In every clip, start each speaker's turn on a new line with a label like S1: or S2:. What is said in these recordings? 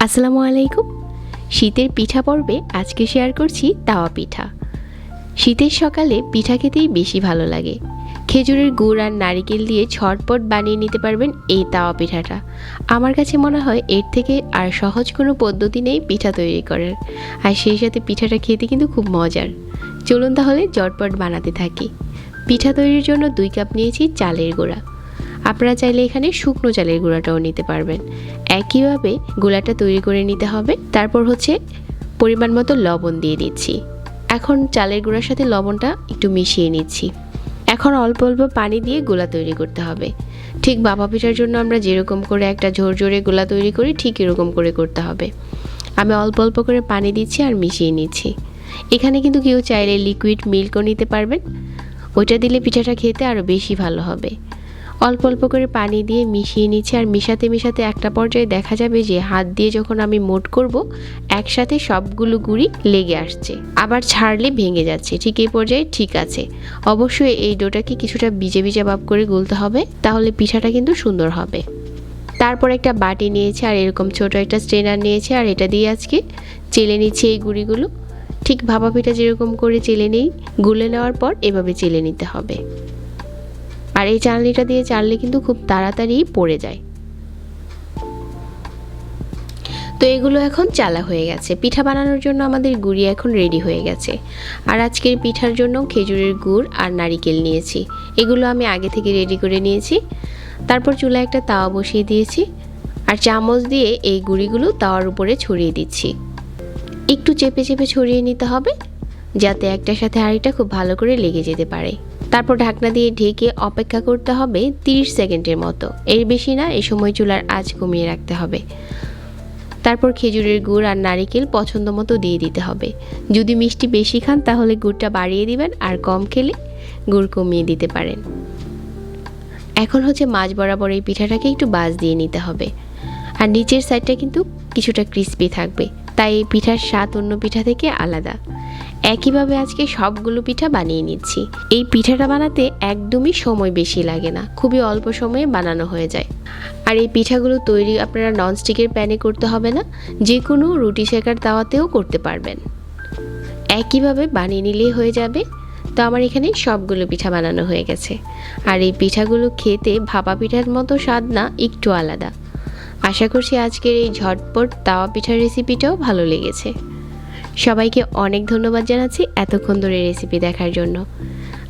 S1: আসসালামু আলাইকুম। শীতের পিঠা পর্বে আজকে শেয়ার করছি তাওয়া পিঠা। শীতের সকালে পিঠা খেতেই বেশি ভালো লাগে। খেজুরের গুড় আর নারিকেল দিয়ে ঝটপট বানিয়ে নিতে পারবেন এই তাওয়া পিঠাটা। আমার কাছে মনে হয় এর থেকে আর সহজ কোনো পদ্ধতি নেই পিঠা তৈরি করার, আর সেই সাথে পিঠাটা খেতে কিন্তু খুব মজার। চলুন তাহলে ঝটপট বানাতে থাকি। পিঠা তৈরির জন্য 2 কাপ নিয়েছি চালের গুঁড়া। আপনারা চাইলে এখানে শুকনো চালের গুঁড়াটাও নিতে পারবেন। একইভাবে গুঁড়াটা তৈরি করে নিতে হবে। তারপর পরিমাণ মতো লবণ দিয়ে দিচ্ছি। এখন চালের গুঁড়ার সাথে লবণটা একটু মিশিয়ে নিচ্ছি। এখন অল্প অল্প পানি দিয়ে গোলা তৈরি করতে হবে। ঠিক ভাপা পিঠার জন্য আমরা যেরকম করে একটা ঝরঝরে গোলা তৈরি করি ঠিক এরকম করে করতে হবে। আমি অল্প অল্প করে পানি দিচ্ছি আর মিশিয়ে নিচ্ছি। এখানে কিন্তু কেউ চাইলে লিকুইড মিল্কও নিতে পারবেন, ওইটা দিলে পিঠাটা খেতে আরও বেশি ভালো হবে। অল্প অল্প করে পানি দিয়ে মিশিয়ে নিচ্ছি, আর মিশাতে মিশাতে একটা পর্যায়ে দেখা যাবে যে হাত দিয়ে যখন আমি মোট করব একসাথে সবগুলো গুঁড়ি লেগে আসছে, আবার ছাড়লে ভেঙে যাচ্ছে। ঠিক এই পর্যায়ে ঠিক আছে। অবশ্যই এই ডোটাকে কিছুটা ভিজে ভিজে ভাব করে গুলতে হবে, তাহলে পিঠাটা কিন্তু সুন্দর হবে। তারপর একটা বাটি নিয়েছি আর এরকম ছোট একটা স্ট্রেনার নিয়েছি, আর এটা দিয়ে আজকে চেলে নিচ্ছি এই গুঁড়িগুলো। ঠিক ভাপা পিঠা যেরকম করে চেলে নিই, গুলে নেওয়ার পর এভাবে চেলে নিতে হবে। আর এই চালনিটা দিয়ে চাললে কিন্তু খুব তাড়াতাড়ি পড়ে যায়। তো এগুলো এখন চালা হয়ে গেছে। পিঠা বানানোর জন্য আমাদের গুঁড়ি এখন রেডি হয়ে গেছে। আর আজকের পিঠার জন্য খেজুরের গুড় আর নারিকেল নিয়েছি, এগুলো আমি আগে থেকে রেডি করে নিয়েছি। তারপর চুলায় একটা তাওয়া বসিয়ে দিয়েছি, আর চামচ দিয়ে এই গুঁড়িগুলো তাওয়ার উপরে ছড়িয়ে দিচ্ছি। একটু চেপে চেপে ছড়িয়ে নিতে হবে, যাতে একটার সাথে আরেকটা খুব ভালো করে লেগে যেতে পারে। তারপর ঢাকনা দিয়ে ঢেকে অপেক্ষা করতে হবে 30 সেকেন্ডের মতো, এর বেশি না। এই সময় চুলার আঁচ কমিয়ে রাখতে হবে। তারপর খেজুরের গুড় আর নারিকেল পছন্দ মতো দিয়ে দিতে হবে। যদি মিষ্টি বেশি খান তাহলে গুড়টা বাড়িয়ে দিবেন, আর কম খেলে গুড় কমিয়ে দিতে পারেন। এখন মাঝ বরাবর এই পিঠাটাকে একটু বাজ দিয়ে নিতে হবে, আর নিচের সাইডটা কিন্তু কিছুটা ক্রিস্পি থাকবে, তাই এই পিঠার স্বাদ অন্য পিঠা থেকে আলাদা। একইভাবে আজকে সবগুলো পিঠা বানিয়ে নিচ্ছি। এই পিঠাটা বানাতে একদমই সময় বেশি লাগে না, খুবই অল্প সময়ে বানানো হয়ে যায়। আর এই পিঠাগুলো তৈরি আপনারা ননস্টিকের প্যানে করতে হবে না, যে কোনো রুটি সেকার তাওয়াতেও করতে পারবেন। একইভাবে বানিয়ে নিলেই হয়ে যাবে। তো আমার এখানে সবগুলো পিঠা বানানো হয়ে গেছে। আর এই পিঠাগুলো খেতে ভাপা পিঠার মতো স্বাদ না, একটু আলাদা। আশা করছি আজকের এই ঝটপট তাওয়া পিঠার রেসিপিটাও ভালো লেগেছে। সবাইকে অনেক ধন্যবাদ জানাচ্ছি এতক্ষণ ধরে রেসিপি দেখার জন্য।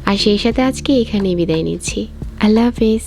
S1: আর সেই সাথে আজকে এখানেই বিদায় নিচ্ছি। আল্লাহ হাফেজ।